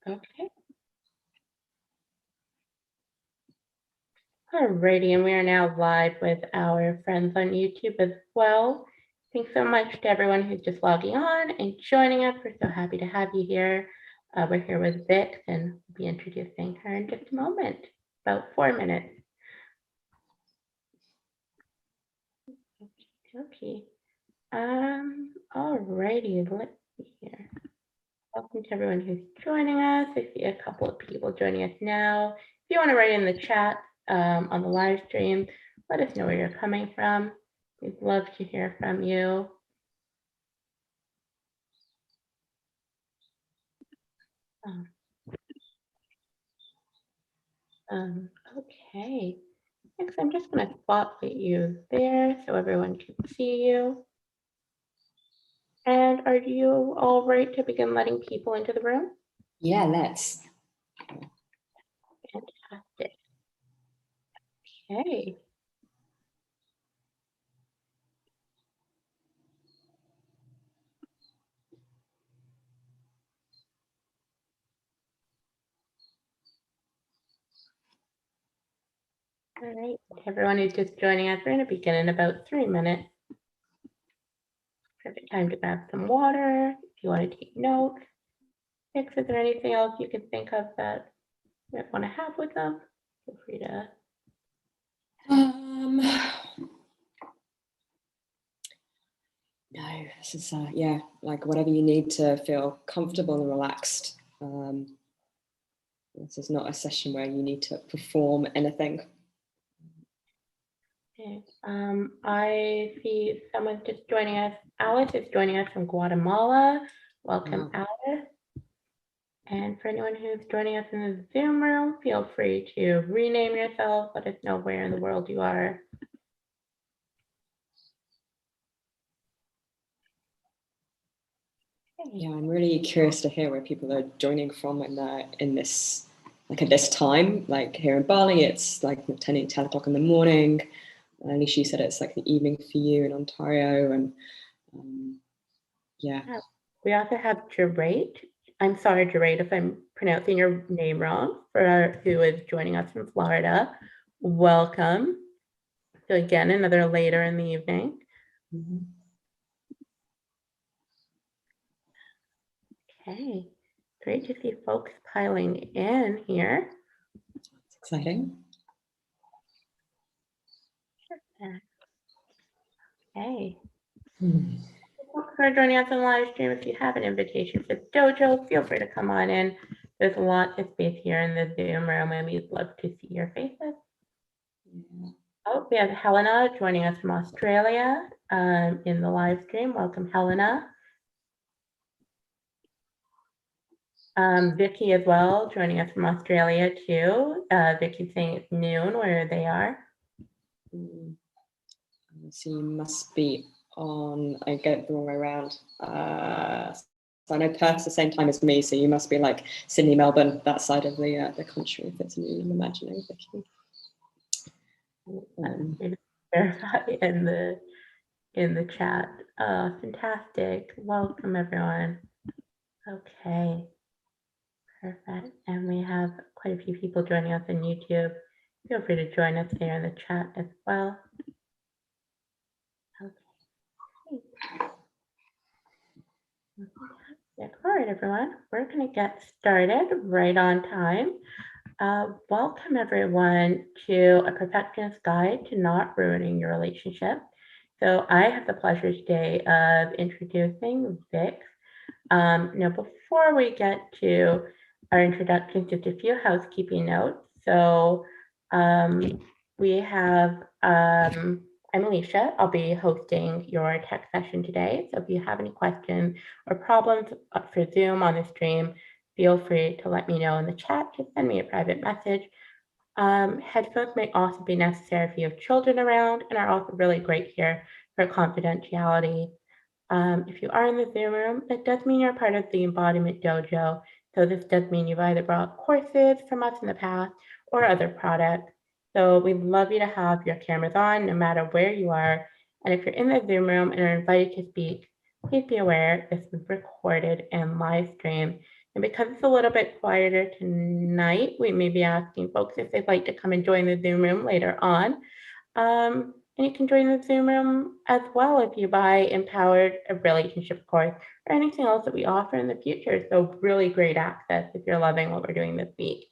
Okay. Alrighty, and we are now live with our friends on YouTube as well. Thanks so much to everyone who's just logging on and joining us. We're so happy to have you here. We're here with Vix, and we'll be introducing her in just a moment, about 4 minutes. Okay. Alrighty, let's see here. Welcome to everyone who's joining us. I see a couple of people joining us now. If you want to write in the chat on the live stream, let us know where you're coming from. We'd love to hear from you. Okay. Next, I'm just going to spotlight you there so everyone can see you. And are you all right to begin letting people into the room? Yeah, let's. Fantastic. Okay. All right, everyone who's just joining us, we're going to begin in about 3 minutes. Perfect time to grab some water if you want to take notes. Vix, is there anything else you can think of that you might want to have with them? Feel free to. No, this is yeah, like whatever you need to feel comfortable and relaxed. This is not a session where you need to perform anything. Okay. I see someone just joining us. Alice is joining us from Guatemala. Welcome, Alice. And for anyone who's joining us in the Zoom room, feel free to rename yourself. Let us know where in the world you are. Yeah, I'm really curious to hear where people are joining from in this, like at this time. Like here in Bali, it's like 10 o'clock in the morning. Alicia said it's like the evening for you in Ontario, and yeah. We also have Jarate. I'm sorry, Jarate, if I'm pronouncing your name wrong, for who is joining us from Florida. Welcome. So again, another later in the evening. Okay, great to see folks piling in here. It's exciting. Okay. Thanks for joining us on the live stream. If you have an invitation for the dojo, feel free to come on in. There's lots of space here in the Zoom room, and we'd love to see your faces. Oh, we have Helena joining us from Australia in the live stream. Welcome, Helena. Vicky as well, joining us from Australia too. Vicky's saying it's noon where they are. So you must be on, I get it the wrong way around. So I know Perth's the same time as me, so you must be like Sydney, Melbourne, that side of the country, if it's me, I'm imagining, Vicky. In the chat. Fantastic. Welcome, everyone. Okay. Perfect. And we have quite a few people joining us on YouTube. Feel free to join us here in the chat as well. Okay. All right, everyone. We're going to get started right on time. Welcome, everyone, to A Perfectionist Guide to Not Ruining Your Relationship. So I have the pleasure today of introducing Vix. Now, before we get to our introduction, just a few housekeeping notes. So we have, I'm Alicia. I'll be hosting your tech session today. So if you have any questions or problems for Zoom on the stream, feel free to let me know in the chat. Just send me a private message. Headphones may also be necessary if you have children around and are also really great here for confidentiality. If you are in the Zoom room, that does mean you're part of the Embodiment Dojo. So this does mean you've either brought courses from us in the past or other products. So we'd love you to have your cameras on no matter where you are. And if you're in the Zoom room and are invited to speak, please be aware this is recorded and live streamed. And because it's a little bit quieter tonight, we may be asking folks if they'd like to come and join the Zoom room later on. And you can join the Zoom room as well if you buy Empowered a Relationship course or anything else that we offer in the future. So really great access if you're loving what we're doing this week.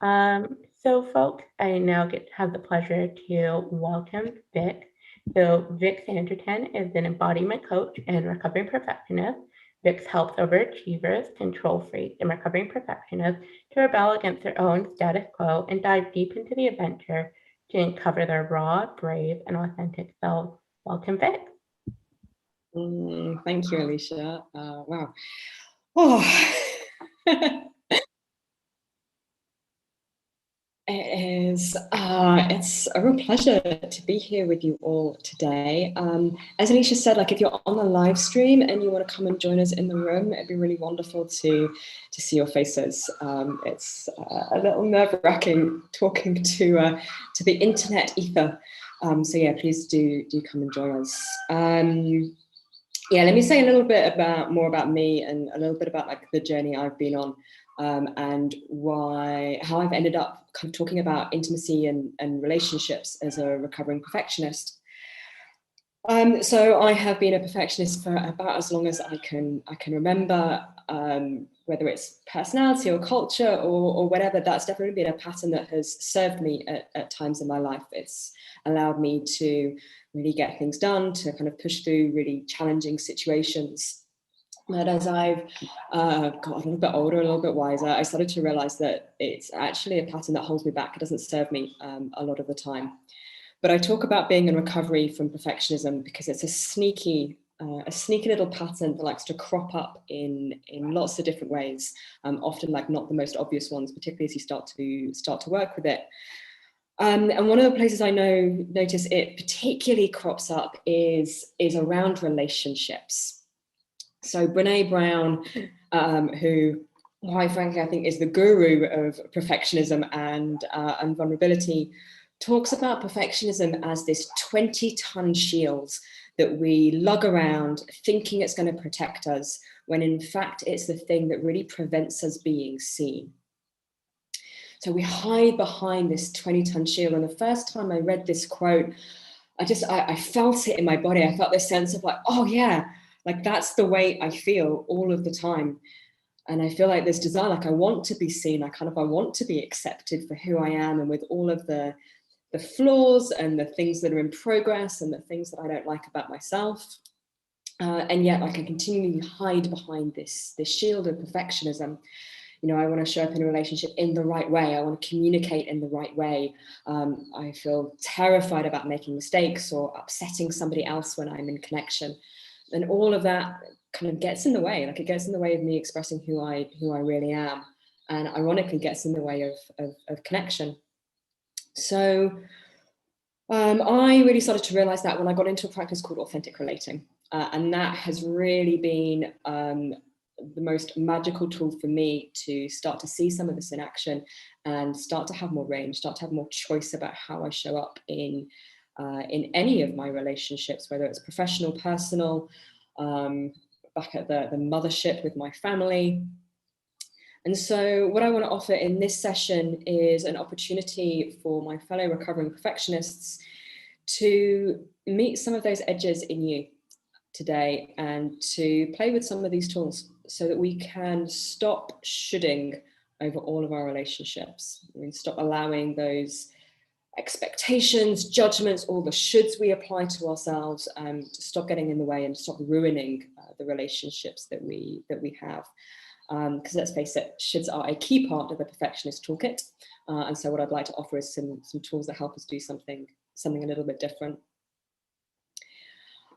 So folks, I now have the pleasure to welcome Vix. So Vix Anderton is an embodiment coach and recovering perfectionist. Vix helps overachievers, control freaks, and recovering perfectionists to rebel against their own status quo and dive deep into the adventure to uncover their raw, brave, and authentic selves. Welcome, Vix. Thank you, Alicia. Wow. Oh. It's a real pleasure to be here with you all today. As Alicia said, like if you're on the live stream and you want to come and join us in the room, it'd be really wonderful to see your faces. It's a little nerve-wracking talking to the internet ether. So yeah, please do come and join us. Yeah, let me say a little bit more about me and a little bit about like the journey I've been on. And how I've ended up kind of talking about intimacy and relationships as a recovering perfectionist. So I have been a perfectionist for about as long as I can remember, whether it's personality or culture or whatever. That's definitely been a pattern that has served me at times in my life. It's allowed me to really get things done, to kind of push through really challenging situations. But as I've got a little bit older, a little bit wiser, I started to realize that it's actually a pattern that holds me back. It doesn't serve me a lot of the time. But I talk about being in recovery from perfectionism because it's a sneaky little pattern that likes to crop up in lots of different ways, often like not the most obvious ones, particularly as you start to work with it. And one of the places I notice it particularly crops up is around relationships. So Brene Brown, who quite frankly I think is the guru of perfectionism and vulnerability, talks about perfectionism as this 20-ton shield that we lug around thinking it's going to protect us, when in fact it's the thing that really prevents us being seen. So we hide behind this 20-ton shield. And the first time I read this quote, I felt it in my body. I felt this sense of like, oh yeah, like that's the way I feel all of the time. And I feel like this desire, like I want to be seen. I want to be accepted for who I am and with all of the flaws and the things that are in progress and the things that I don't like about myself. And yet like I continually hide behind this shield of perfectionism. You know, I want to show up in a relationship in the right way. I want to communicate in the right way. I feel terrified about making mistakes or upsetting somebody else when I'm in connection. And all of that kind of gets in the way. Like it gets in the way of me expressing who I really am. And ironically gets in the way of connection. So I really started to realize that when I got into a practice called authentic relating. And that has really been the most magical tool for me to start to see some of this in action and start to have more range, start to have more choice about how I show up in any of my relationships, whether it's professional, personal, back at the mothership with my family. And so what I want to offer in this session is an opportunity for my fellow recovering perfectionists to meet some of those edges in you today and to play with some of these tools so that we can stop shoulding over all of our relationships. We stop allowing those expectations, judgments, all the shoulds we apply to ourselves, to stop getting in the way and stop ruining the relationships that we have. Because let's face it, shoulds are a key part of the perfectionist toolkit. And so what I'd like to offer is some tools that help us do something a little bit different.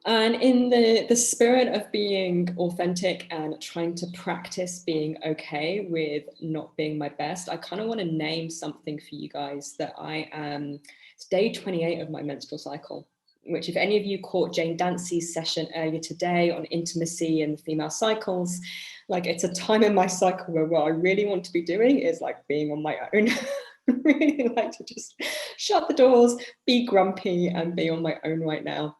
And in the spirit of being authentic and trying to practice being okay with not being my best, I kind of want to name something for you guys that it's day 28 of my menstrual cycle, which if any of you caught Jane Dancy's session earlier today on intimacy and female cycles, like it's a time in my cycle where what I really want to be doing is like being on my own. I really like to just shut the doors, be grumpy and be on my own right now.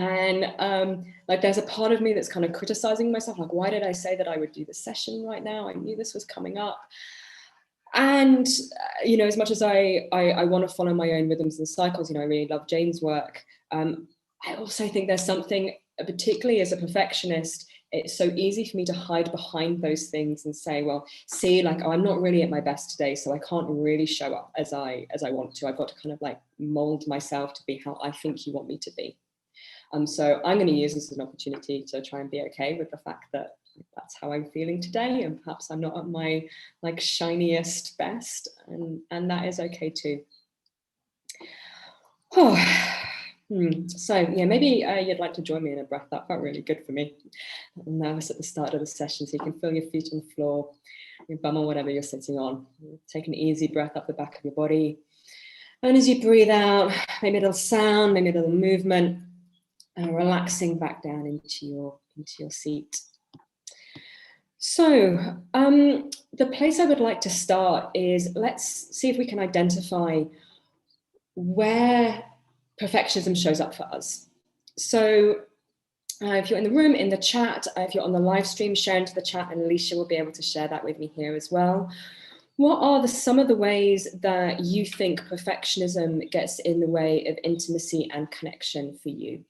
And like, there's a part of me that's kind of criticizing myself, like, why did I say that I would do this session right now? I knew this was coming up. And you know, as much as I want to follow my own rhythms and cycles, you know, I really love Jane's work. I also think there's something, particularly as a perfectionist, it's so easy for me to hide behind those things and say, well, see, like, oh, I'm not really at my best today, so I can't really show up as I want to. I've got to kind of like mold myself to be how I think you want me to be. So I'm going to use this as an opportunity to try and be okay with the fact that that's how I'm feeling today, and perhaps I'm not at my like shiniest best, and that is okay too. Oh. So yeah, maybe you'd like to join me in a breath. That felt really good for me. I'm nervous at the start of the session, so you can feel your feet on the floor, your bum or whatever you're sitting on. Take an easy breath up the back of your body, and as you breathe out, maybe a little sound, maybe a little movement, relaxing back down into your seat. So the place I would like to start is, let's see if we can identify where perfectionism shows up for us. So if you're in the room, in the chat, if you're on the live stream, share into the chat, and Alicia will be able to share that with me here as well. What are some of the ways that you think perfectionism gets in the way of intimacy and connection for you?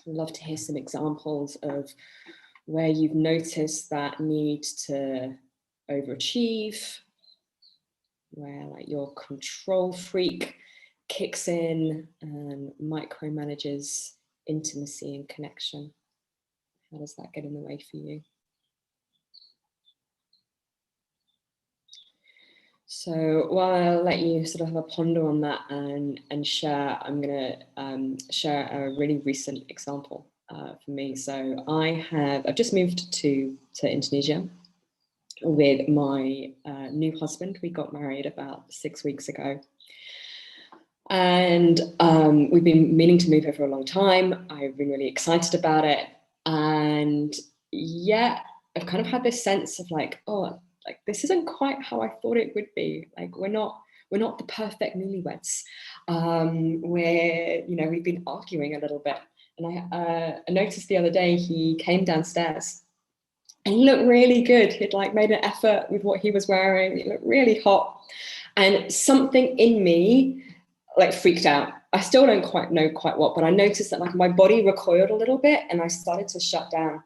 I'd love to hear some examples of where you've noticed that need to overachieve, where like your control freak kicks in and micromanages intimacy and connection. How does that get in the way for you? So while I'll let you sort of have a ponder on that and share, I'm going to share a really recent example for me. So I've just moved to Indonesia with my new husband. We got married about 6 weeks ago. And we've been meaning to move here for a long time. I've been really excited about it. And yet I've kind of had this sense of like, oh, like this isn't quite how I thought it would be. Like we're not the perfect newlyweds. We've been arguing a little bit. And I noticed the other day he came downstairs and he looked really good. He'd like made an effort with what he was wearing. He looked really hot. And something in me like freaked out. I still don't quite know what, but I noticed that like my body recoiled a little bit and I started to shut down.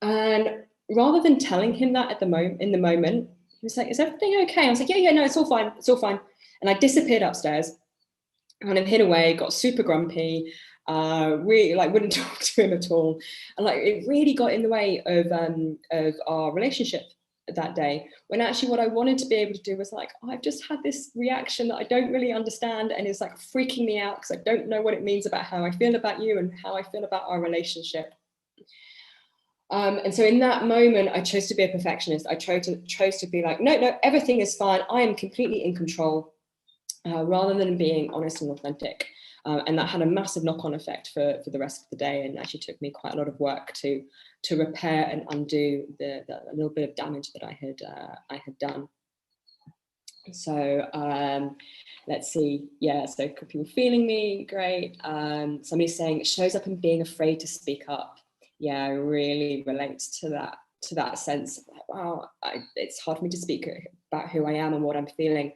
And rather than telling him that in the moment, he was like, "Is everything okay?" I was like, yeah, no, it's all fine. And I disappeared upstairs, kind of hid away, got super grumpy, really like wouldn't talk to him at all. And like it really got in the way of our relationship that day, when actually what I wanted to be able to do was like, oh, I've just had this reaction that I don't really understand and it's like freaking me out because I don't know what it means about how I feel about you and how I feel about our relationship. And so in that moment, I chose to be a perfectionist. I chose to be like, no, everything is fine. I am completely in control, rather than being honest and authentic. And that had a massive knock-on effect for the rest of the day, and actually took me quite a lot of work to repair and undo the little bit of damage that I had done. So let's see. Yeah, so people feeling me, great. Somebody saying it shows up in being afraid to speak up. Yeah, really relates to that sense of like, wow, it's hard for me to speak about who I am and what I'm feeling.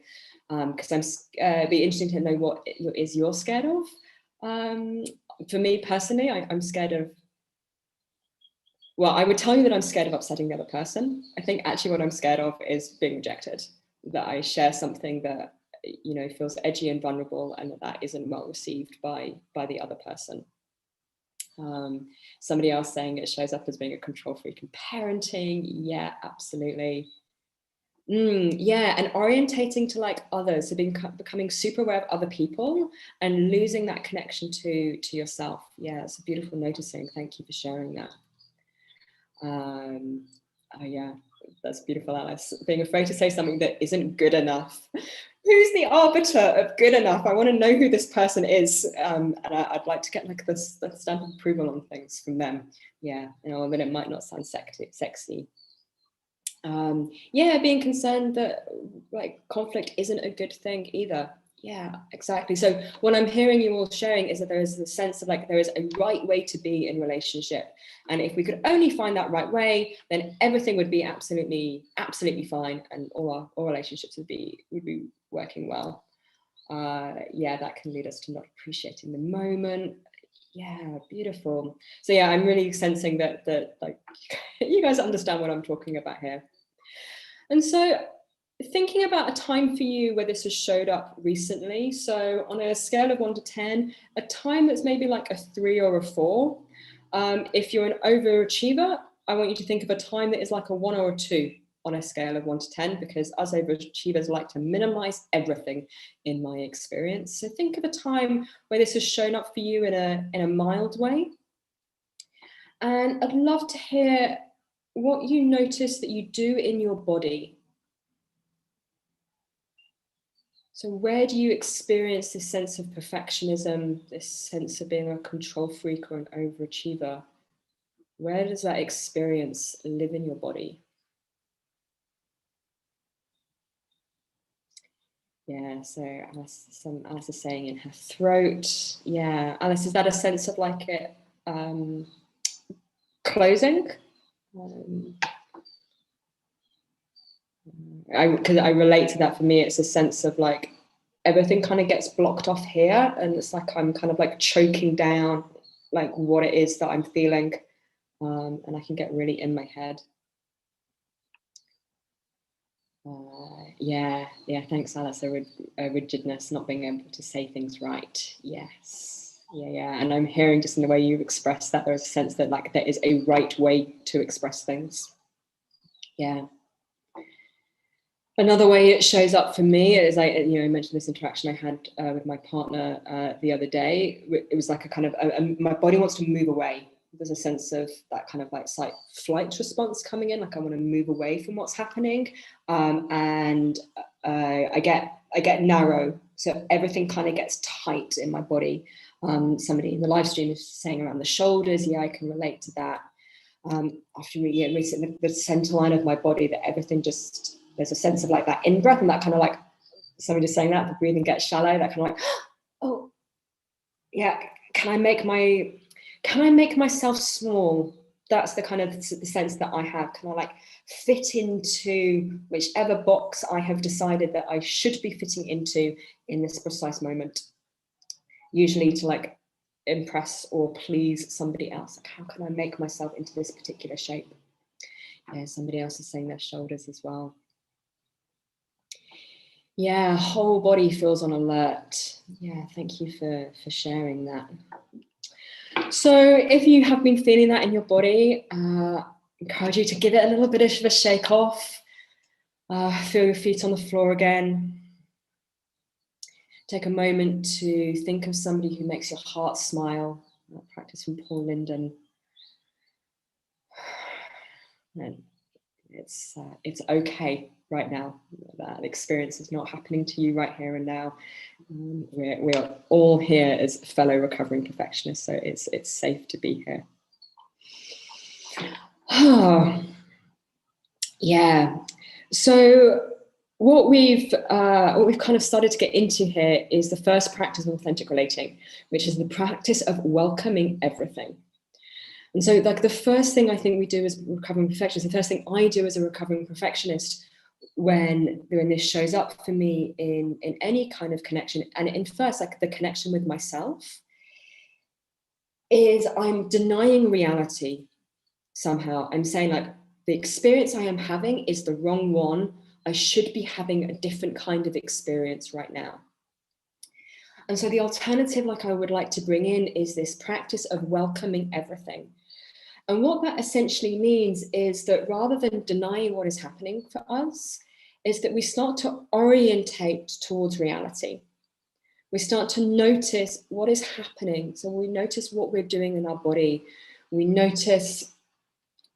Because be interesting to know what is you're scared of. For me personally, I'm scared of, well, I would tell you that I'm scared of upsetting the other person. I think actually what I'm scared of is being rejected, that I share something that, you know, feels edgy and vulnerable and that isn't well received by the other person. Somebody else saying it shows up as being a control freak in parenting. Yeah, absolutely. Yeah, and orientating to like others, so becoming super aware of other people and losing that connection to yourself. Yeah, it's a beautiful noticing. Thank you for sharing that. Oh yeah, that's beautiful, Alice. Being afraid to say something that isn't good enough. Who's the arbiter of good enough? I want to know who this person is, and I'd like to get like the stamp of approval on things from them. Yeah, you know, but it might not sound sexy. Yeah, being concerned that like conflict isn't a good thing either. Yeah, exactly. So what I'm hearing you all sharing is that there is a sense of like there is a right way to be in relationship, and if we could only find that right way, then everything would be absolutely fine, and all our relationships would be working well. Yeah, that can lead us to not appreciating the moment. Yeah, beautiful. So yeah, I'm really sensing that like you guys understand what I'm talking about here. And so thinking about a time for you where this has showed up recently. So on a scale of 1 to 10, a time that's maybe like a 3 or a 4. If you're an overachiever, I want you to think of a time that is like a 1 or a 2 on a scale of 1 to 10, because us overachievers like to minimize everything in my experience. So think of a time where this has shown up for you in a mild way. And I'd love to hear what you notice that you do in your body. So where do you experience this sense of perfectionism, this sense of being a control freak or an overachiever? Where does that experience live in your body? Yeah, so Alice is saying in her throat. Yeah, Alice, is that a sense of like it closing? Because I relate to that. For me, it's a sense of like everything kind of gets blocked off here, and it's like I'm kind of like choking down like what it is that I'm feeling, and I can get really in my head. Yeah, thanks, Alice. A rigidness, not being able to say things right. Yes, yeah. And I'm hearing just in the way you express that there's a sense that like there is a right way to express things. Yeah. Another way it shows up for me is I mentioned this interaction I had with my partner the other day. It was like a kind of my body wants to move away. There's a sense of that kind of like flight response coming in, like I want to move away from what's happening, and I get narrow, so everything kind of gets tight in my body. Somebody in the live stream is saying around the shoulders. Yeah, I can relate to that. After resetting the center line of my body, that everything just, there's a sense of like that in breath and that kind of like somebody just saying that the breathing gets shallow, that kind of like, oh yeah, can I make myself small? That's the kind of the sense that I have. Can I like fit into whichever box I have decided that I should be fitting into in this precise moment, usually to like impress or please somebody else. Like, how can I make myself into this particular shape? Yeah, somebody else is saying their shoulders as well. Yeah, whole body feels on alert. Yeah, thank you for sharing that. So if you have been feeling that in your body, encourage you to give it a little bit of a shake off. Feel your feet on the floor again. Take a moment to think of somebody who makes your heart smile. Practice from Paul Linden. And it's okay right now. That experience is not happening to you right here and now. We are all here as fellow recovering perfectionists, so it's safe to be here. Yeah. So what we've kind of started to get into here is the first practice of authentic relating, which is the practice of welcoming everything. And so like the first thing I think we do as recovering perfectionists, the first thing I do as a recovering perfectionist when this shows up for me in any kind of connection, and in first like the connection with myself, is I'm denying reality somehow. I'm saying like the experience I am having is the wrong one. I should be having a different kind of experience right now. And so the alternative, like I would like to bring in, is this practice of welcoming everything. And what that essentially means is that rather than denying what is happening for us, is that we start to orientate towards reality. We start to notice what is happening. So we notice what we're doing in our body. We notice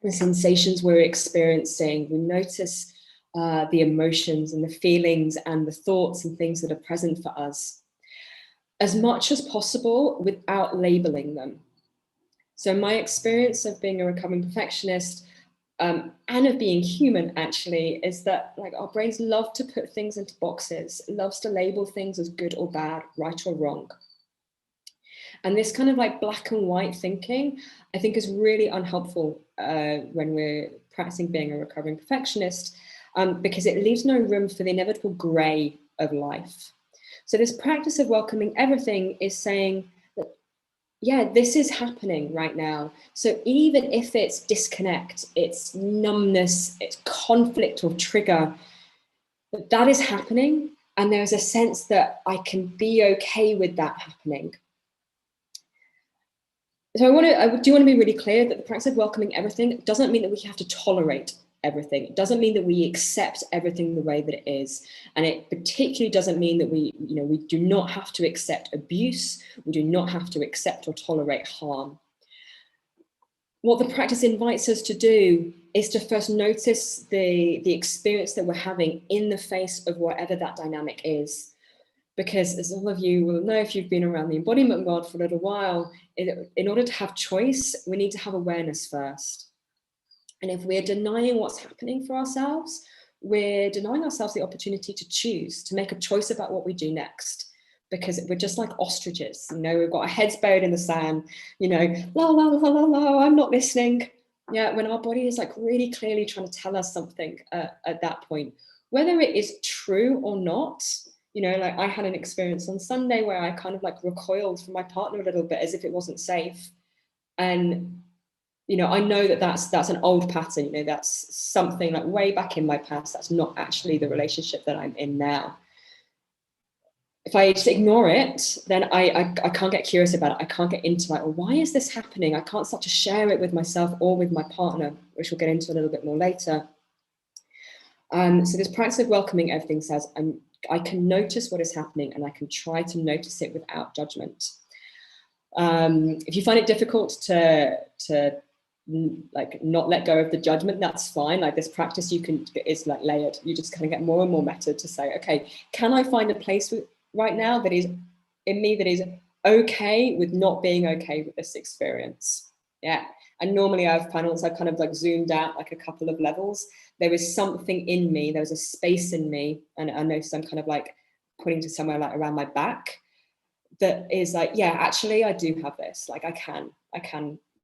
the sensations we're experiencing. We notice the emotions and the feelings and the thoughts and things that are present for us, as much as possible without labeling them. So my experience of being a recovering perfectionist and kind of being human actually is that like our brains love to put things into boxes, loves to label things as good or bad, right or wrong. And this kind of like black and white thinking, I think, is really unhelpful when we're practicing being a recovering perfectionist, because it leaves no room for the inevitable gray of life. So this practice of welcoming everything is saying that, yeah, this is happening right now. So even if it's disconnect, it's numbness, it's conflict or trigger, that is happening. And there's a sense that I can be okay with that happening. So I do want to be really clear that the practice of welcoming everything doesn't mean that we have to tolerate everything. It doesn't mean that we accept everything the way that it is. And it particularly doesn't mean that we do not have to accept abuse. We do not have to accept or tolerate harm. What the practice invites us to do is to first notice the experience that we're having in the face of whatever that dynamic is. Because as all of you will know, if you've been around the embodiment world for a little while, in order to have choice, we need to have awareness first. And if we're denying what's happening for ourselves, we're denying ourselves the opportunity to choose, to make a choice about what we do next. Because we're just like ostriches, we've got our heads buried in the sand, la, la, la, la, la, I'm not listening. Yeah, when our body is like really clearly trying to tell us something at that point, whether it is true or not. Like I had an experience on Sunday where I kind of like recoiled from my partner a little bit as if it wasn't safe. And, I know that that's an old pattern, that's something like way back in my past. That's not actually the relationship that I'm in now. If I just ignore it, then I can't get curious about it. I can't get into like, well, why is this happening? I can't start to share it with myself or with my partner, which we'll get into a little bit more later. So this practice of welcoming everything says, I can notice what is happening and I can try to notice it without judgment. If you find it difficult to like not let go of the judgment, that's fine. Like this practice is like layered. You just kind of get more and more meta to say, okay, can I find a place right now that is in me that is okay with not being okay with this experience? Yeah. And normally I've found once I've kind of like zoomed out like a couple of levels, there was something in me, there was a space in me, and I noticed I'm kind of like pointing to somewhere like around my back that is like, yeah, actually I do have this. Like I can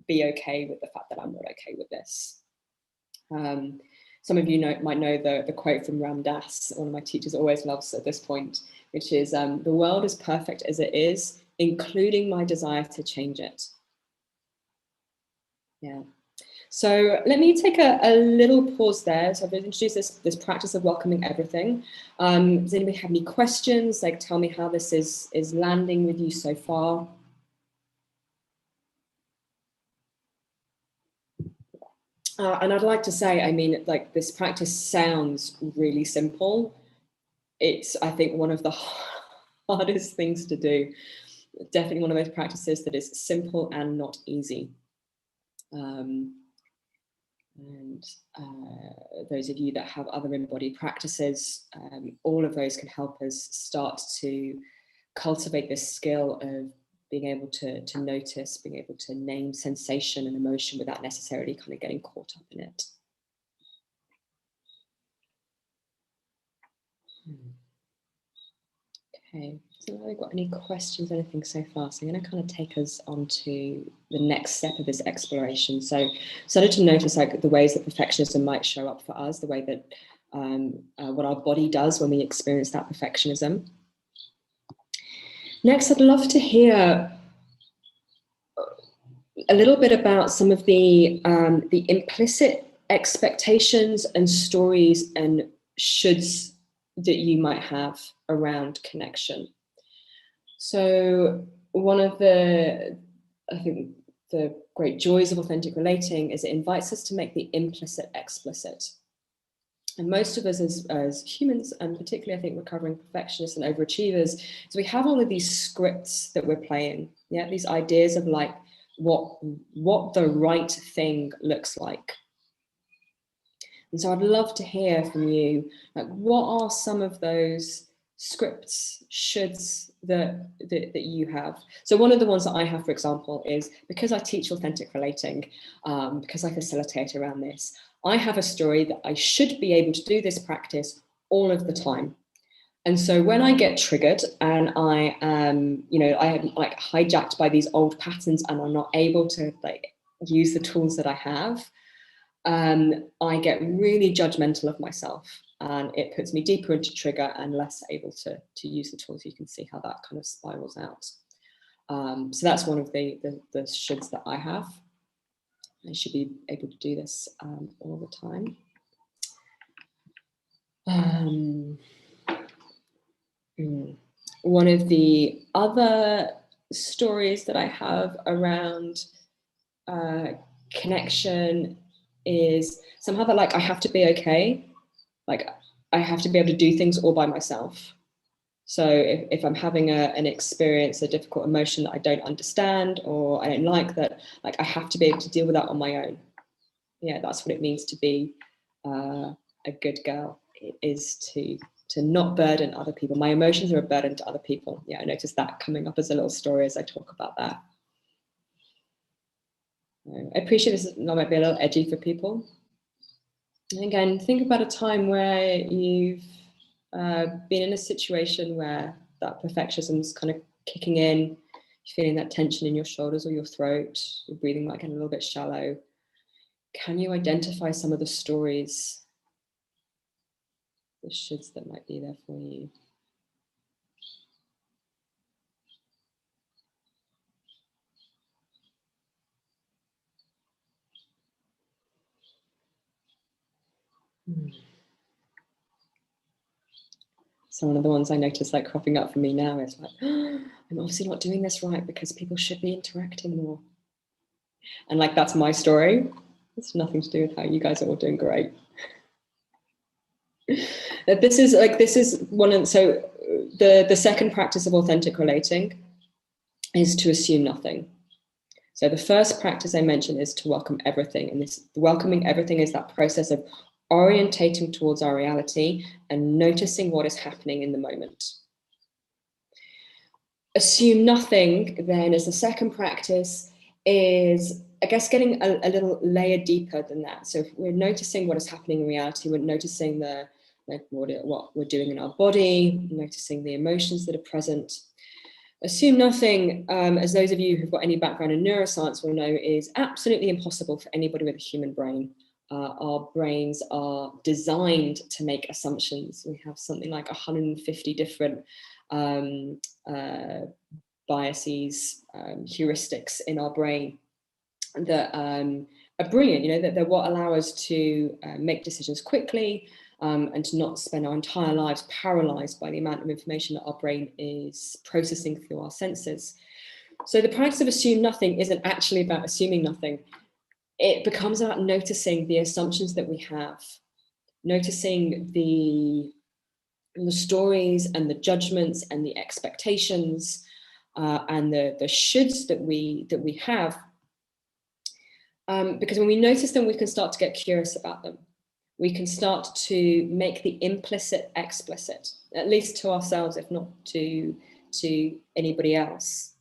be okay with the fact that I'm not okay with this. Some of you might know the quote from Ram Dass, one of my teachers always loves at this point, which is, the world is perfect as it is, including my desire to change it. Yeah. So let me take a little pause there. So I've introduced this practice of welcoming everything. Does anybody have any questions? Like, tell me how this is landing with you so far. And I'd like to say, I mean, like this practice sounds really simple. It's, I think, one of the hardest things to do. Definitely one of those practices that is simple and not easy. Those of you that have other embodied practices, all of those can help us start to cultivate this skill of being able to notice, being able to name sensation and emotion without necessarily kind of getting caught up in it. Okay, so have I got any questions, anything so far? So I'm going to kind of take us on to the next step of this exploration. So started to notice like the ways that perfectionism might show up for us, the way that what our body does when we experience that perfectionism. Next, I'd love to hear a little bit about some of the implicit expectations and stories and shoulds that you might have around connection. So one of I think the great joys of authentic relating is it invites us to make the implicit explicit. And most of us as humans, and particularly I think recovering perfectionists and overachievers, is we have all of these scripts that we're playing. Yeah, these ideas of like what the right thing looks like. And so I'd love to hear from you, like what are some of those scripts, shoulds that you have? So one of the ones that I have, for example, is because I teach authentic relating, because I facilitate around this, I have a story that I should be able to do this practice all of the time. And so when I get triggered and I am, I am like hijacked by these old patterns and I'm not able to like use the tools that I have, I get really judgmental of myself, and it puts me deeper into trigger and less able to use the tools. You can see how that kind of spirals out. So that's one of the shoulds that I have. I should be able to do this all the time. One of the other stories that I have around connection is somehow that like I have to be okay. Like I have to be able to do things all by myself. So if I'm having an experience, a difficult emotion that I don't understand or I don't like, that like I have to be able to deal with that on my own. Yeah, that's what it means to be a good girl. It is to not burden other people. My emotions are a burden to other people. Yeah, I noticed that coming up as a little story as I talk about that. I appreciate this might be a little edgy for people. And again, think about a time where you've been in a situation where that perfectionism is kind of kicking in, you're feeling that tension in your shoulders or your throat, your breathing might get a little bit shallow. Can you identify some of the stories, the shoulds that might be there for you? So one of the ones I notice like cropping up for me now is like, oh, I'm obviously not doing this right because people should be interacting more. And like, that's my story. It's nothing to do with how you guys are all doing great. This is one of, so the second practice of authentic relating is to assume nothing. So the first practice I mentioned is to welcome everything. And this welcoming everything is that process of orientating towards our reality and noticing what is happening in the moment. Assume nothing then as the second practice is, I guess, getting a little layer deeper than that. So if we're noticing what is happening in reality, we're noticing what we're doing in our body, noticing the emotions that are present. Assume nothing, as those of you who've got any background in neuroscience will know, is absolutely impossible for anybody with a human brain. Our brains are designed to make assumptions. We have something like 150 different biases, heuristics in our brain that are brilliant, that they're what allow us to make decisions quickly, and to not spend our entire lives paralyzed by the amount of information that our brain is processing through our senses. So the practice of assume nothing isn't actually about assuming nothing. It becomes about noticing the assumptions that we have, noticing the stories and the judgments and the expectations and the shoulds that we have. Because when we notice them, we can start to get curious about them. We can start to make the implicit explicit, at least to ourselves, if not to anybody else.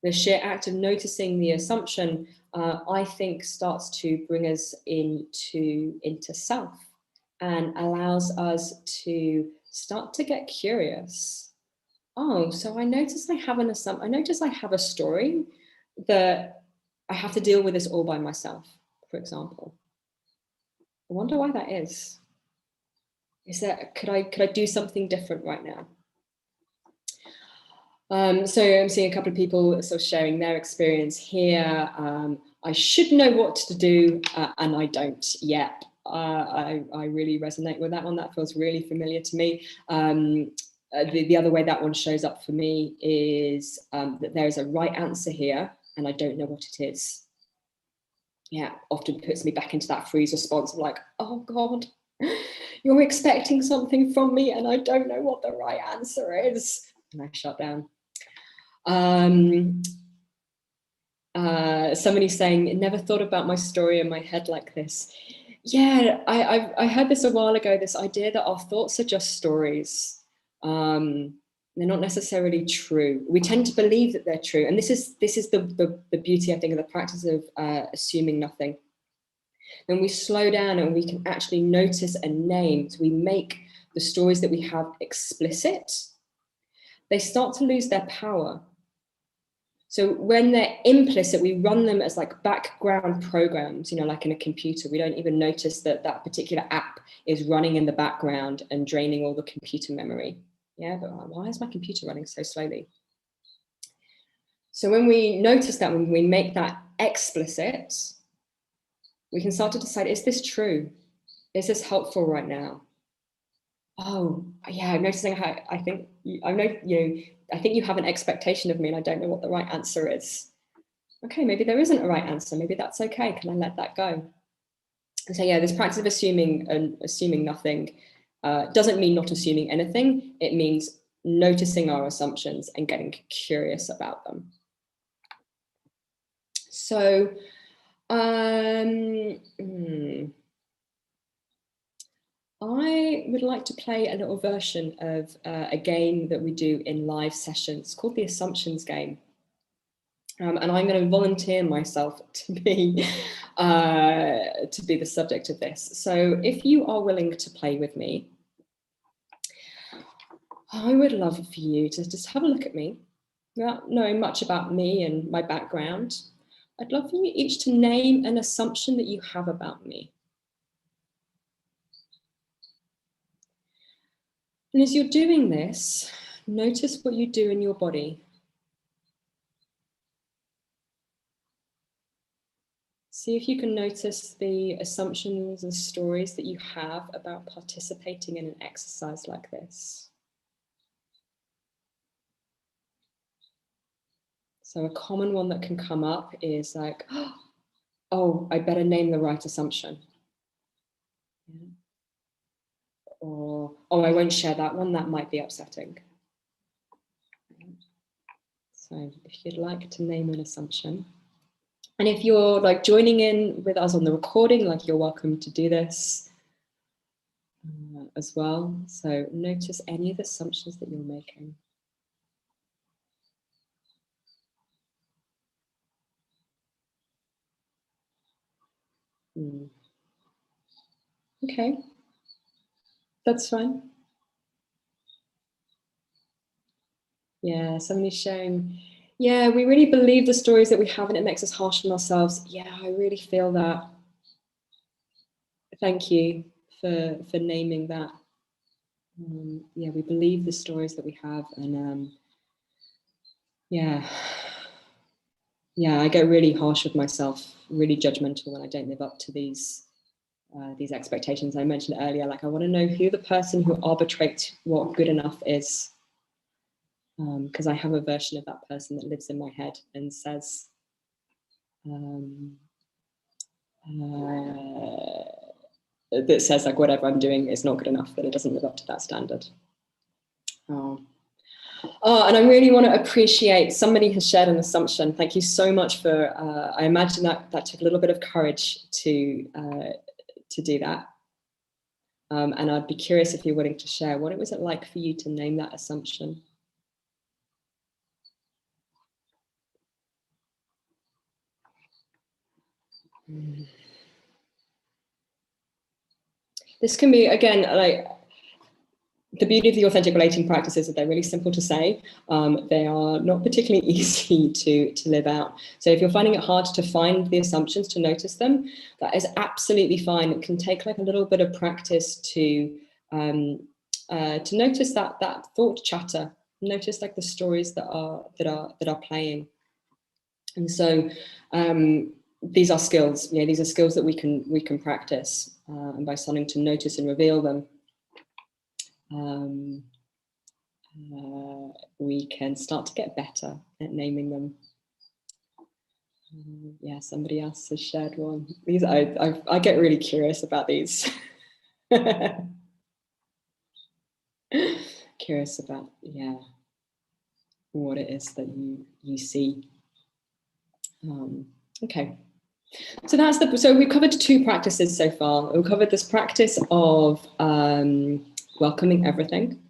The sheer act of noticing the assumption, I think, starts to bring us into self and allows us to start to get curious. Oh, so I notice I have an assumption. I notice I have a story that I have to deal with this all by myself, for example. I wonder why that is. Could I do something different right now? So I'm seeing a couple of people sort of sharing their experience here. I should know what to do, and I don't yet. I really resonate with that one. That feels really familiar to me. The other way that one shows up for me is that there is a right answer here, and I don't know what it is. Yeah, often puts me back into that freeze response of like, oh God, you're expecting something from me and I don't know what the right answer is. And I shut down. Somebody's saying, never thought about my story in my head like this. Yeah, I heard this a while ago, this idea that our thoughts are just stories. They're not necessarily true. We tend to believe that they're true. And this is the beauty, I think, of the practice of assuming nothing. then we slow down and we can actually notice and name. So we make the stories that we have explicit. They start to lose their power. So when they're implicit, we run them as like background programs, you know, like in a computer. We don't even notice that that particular app is running in the background and draining all the computer memory. Yeah, but why is my computer running so slowly? So when we notice that, when we make that explicit, we can start to decide, is this true? Is this helpful right now? Oh, yeah, I'm noticing how I think you have an expectation of me and I don't know what the right answer is. Okay, maybe there isn't a right answer. Maybe that's okay. Can I let that go? And so yeah, this practice of assuming nothing doesn't mean not assuming anything. It means noticing our assumptions and getting curious about them. So, I would like to play a little version of a game that we do in live sessions called the Assumptions game. And I'm going to volunteer myself to be the subject of this. So if you are willing to play with me, I would love for you to just have a look at me without knowing much about me and my background. I'd love for you each to name an assumption that you have about me. And as you're doing this, notice what you do in your body. See if you can notice the assumptions and stories that you have about participating in an exercise like this. So a common one that can come up is like, oh, I better name the right assumption. Yeah. Or, oh, I won't share that one, that might be upsetting. So if you'd like to name an assumption, and if you're like joining in with us on the recording, like you're welcome to do this as well. So notice any of the assumptions that you're making. Okay, that's fine. Yeah, somebody's showing, yeah, we really believe the stories that we have and it makes us harsh on ourselves. Yeah, I really feel that. Thank you for naming that. Yeah, we believe the stories that we have, and yeah, I get really harsh with myself, really judgmental when I don't live up to these expectations I mentioned earlier. Like, I want to know who the person who arbitrates what good enough is, because I have a version of that person that lives in my head and says, that says like whatever I'm doing is not good enough, that it doesn't live up to that standard. And I really want to appreciate, somebody has shared an assumption. Thank you so much for, I imagine that took a little bit of courage to do that. And I'd be curious if you're willing to share, what was it like for you to name that assumption? This can be, again, like, the beauty of the authentic relating practice is that they're really simple to say. They are not particularly easy to live out. So if you're finding it hard to find the assumptions, to notice them, that is absolutely fine. It can take like a little bit of practice to notice that thought chatter, notice like the stories that are playing. And so these are skills. Yeah, these are skills that we can practice, and by starting to notice and reveal them, we can start to get better at naming them. Yeah, somebody else has shared one. These I get really curious about these. Curious about, yeah, what it is that you see. Okay, so we've covered 2 practices so far. We've covered this practice of welcoming everything,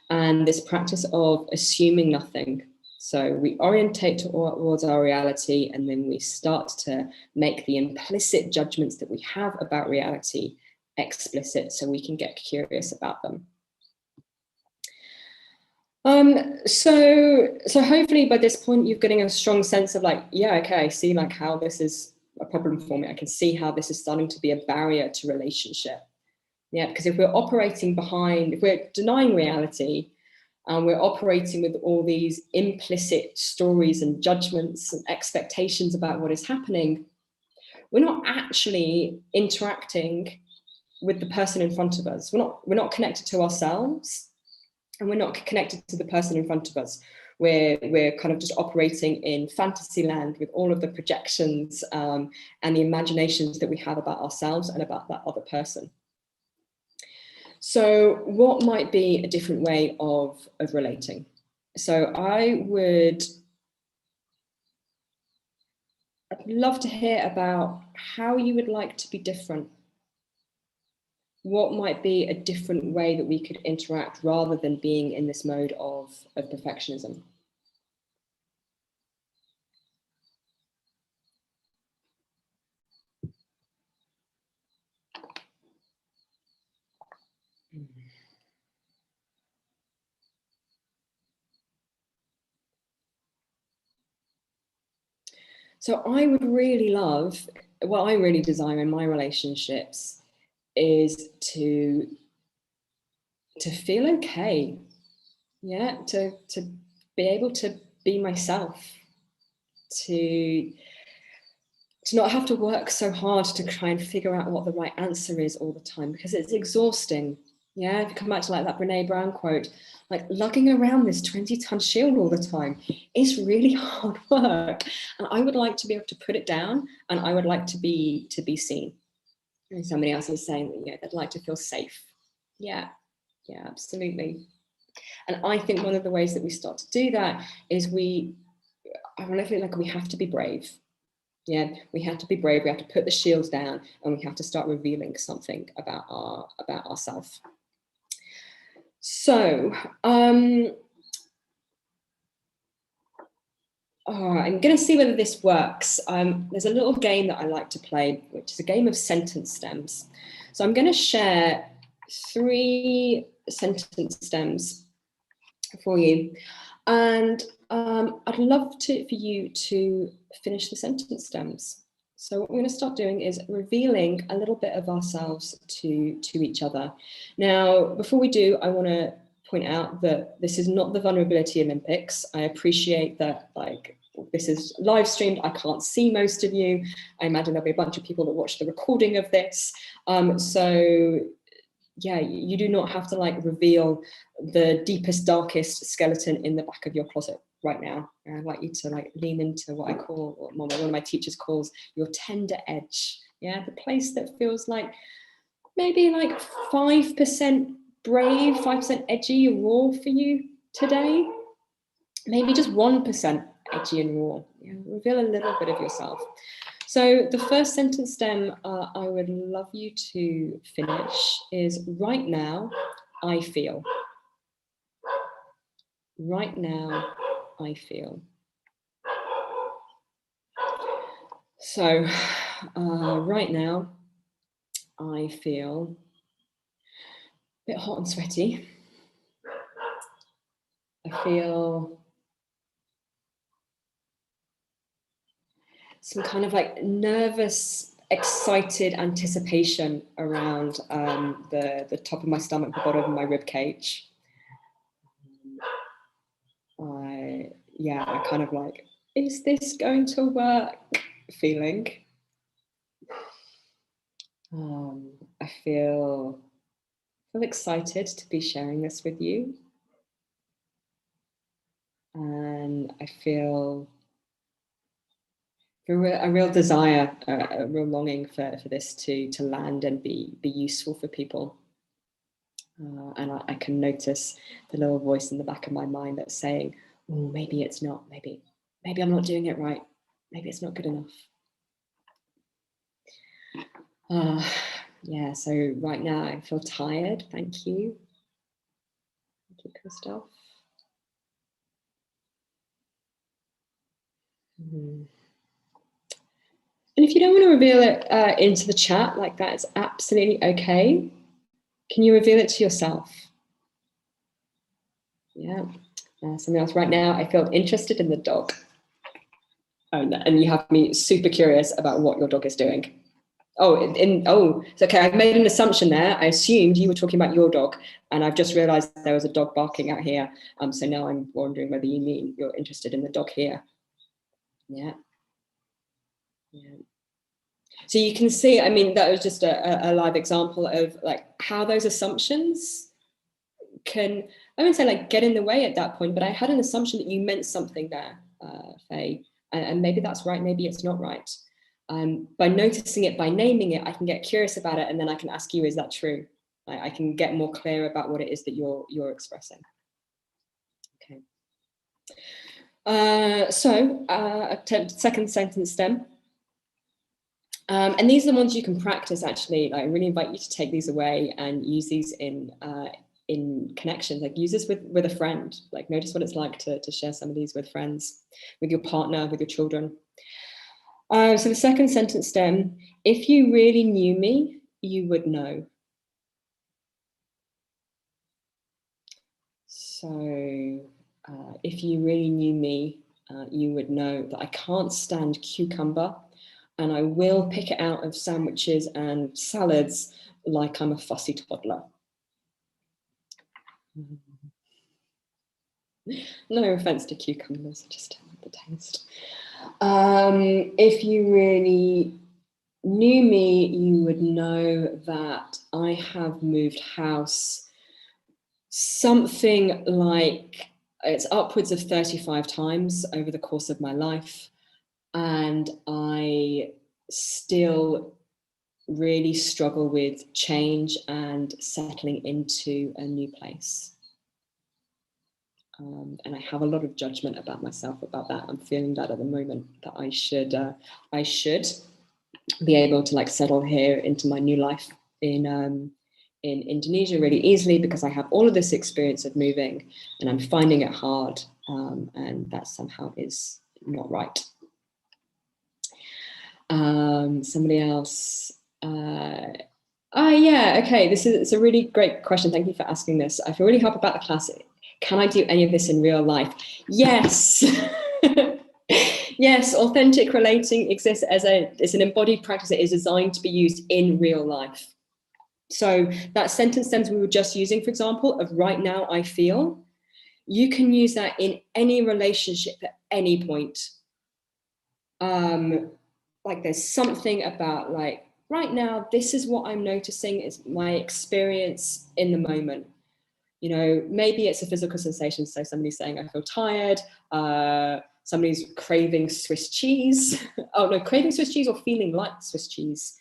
and this practice of assuming nothing. So we orientate towards our reality, and then we start to make the implicit judgments that we have about reality explicit, so we can get curious about them. So hopefully by this point you're getting a strong sense of like, yeah, okay, I see like how this is a problem for me. I can see how this is starting to be a barrier to relationship. Yeah, because if we're operating behind, if we're denying reality, and we're operating with all these implicit stories and judgments and expectations about what is happening, we're not actually interacting with the person in front of us. We're not connected to ourselves, and we're not connected to the person in front of us. We're kind of just operating in fantasy land with all of the projections and the imaginations that we have about ourselves and about that other person. So what might be a different way of relating? So I'd love to hear about how you would like to be different. What might be a different way that we could interact rather than being in this mode of perfectionism? So I would really love, what I really desire in my relationships is to feel okay. Yeah, to be able to be myself, to not have to work so hard to try and figure out what the right answer is all the time, because it's exhausting. Yeah, if you come back to like that Brene Brown quote, like lugging around this 20-ton shield all the time is really hard work. And I would like to be able to put it down, and I would like to be seen. And somebody else is saying that, yeah, they'd like to feel safe. Yeah, absolutely. And I think one of the ways that we start to do that is I want to feel like we have to be brave. Yeah, we have to be brave. We have to put the shields down, and we have to start revealing something about ourselves. So, I'm going to see whether this works. There's a little game that I like to play, which is a game of sentence stems. So I'm going to share 3 sentence stems for you, and I'd love for you to finish the sentence stems. So what we're going to start doing is revealing a little bit of ourselves to each other. Now, before we do, I want to point out that this is not the Vulnerability Olympics. I appreciate that, like, this is live streamed. I can't see most of you. I imagine there'll be a bunch of people that watch the recording of this. So yeah, you do not have to like reveal the deepest, darkest skeleton in the back of your closet right now. I'd like you to like lean into what I call, or one of my teachers calls, your tender edge. Yeah, the place that feels like maybe like 5% brave, 5% edgy and raw for you today. Maybe just 1% edgy and raw. Yeah, reveal a little bit of yourself. So the first sentence stem I would love you to finish is, right now, I feel. Right now, I feel. So right now, I feel a bit hot and sweaty. I feel some kind of like nervous, excited anticipation around the top of my stomach, the bottom of my rib cage. I kind of like, is this going to work feeling. I feel excited to be sharing this with you. And I feel a real desire, a real longing for this to land and be useful for people. And I can notice the little voice in the back of my mind that's saying, oh, maybe it's not, maybe I'm not doing it right. Maybe it's not good enough. Yeah, so right now I feel tired. Thank you. Thank you, Christoph. And if you don't want to reveal it into the chat, like that is absolutely okay. Can you reveal it to yourself? Yeah. Something else right now, I feel interested in the dog. And you have me super curious about what your dog is doing. It's okay. I've made an assumption there. I assumed you were talking about your dog, and I've just realized there was a dog barking out here. So now I'm wondering whether you mean you're interested in the dog here. Yeah. So you can see, I mean, that was just a live example of like how those assumptions can, I wouldn't say like get in the way at that point, but I had an assumption that you meant something there, Faye, and maybe that's right, maybe it's not right. By noticing it, by naming it, I can get curious about it, and then I can ask you, is that true? I can get more clear about what it is that you're expressing. Okay. Second sentence stem. And these are the ones you can practice, actually. I really invite you to take these away and use these in connections. Like use this with a friend. Like notice what it's like to share some of these with friends, with your partner, with your children. So the second sentence stem, if you really knew me, you would know. So if you really knew me, you would know that I can't stand cucumber, and I will pick it out of sandwiches and salads like I'm a fussy toddler. No offense to cucumbers, I just don't like the taste. If you really knew me, you would know that I have moved house something like, it's upwards of 35 times over the course of my life. And I still really struggle with change and settling into a new place. And I have a lot of judgment about myself about that. I'm feeling that at the moment, that I should be able to like settle here into my new life in Indonesia really easily, because I have all of this experience of moving and I'm finding it hard, and that somehow is not right. Somebody else. Yeah, okay, it's a really great question. Thank you for asking this. I feel really happy about the class. Can I do any of this in real life? Yes. Yes, authentic relating exists as an embodied practice that is designed to be used in real life. So that sentence stems we were just using, for example, of right now I feel, you can use that in any relationship at any point. Like there's something about like, right now, this is what I'm noticing is my experience in the moment. You know, maybe it's a physical sensation. So somebody's saying, I feel tired. Somebody's craving Swiss cheese. Oh no, craving Swiss cheese or feeling like Swiss cheese.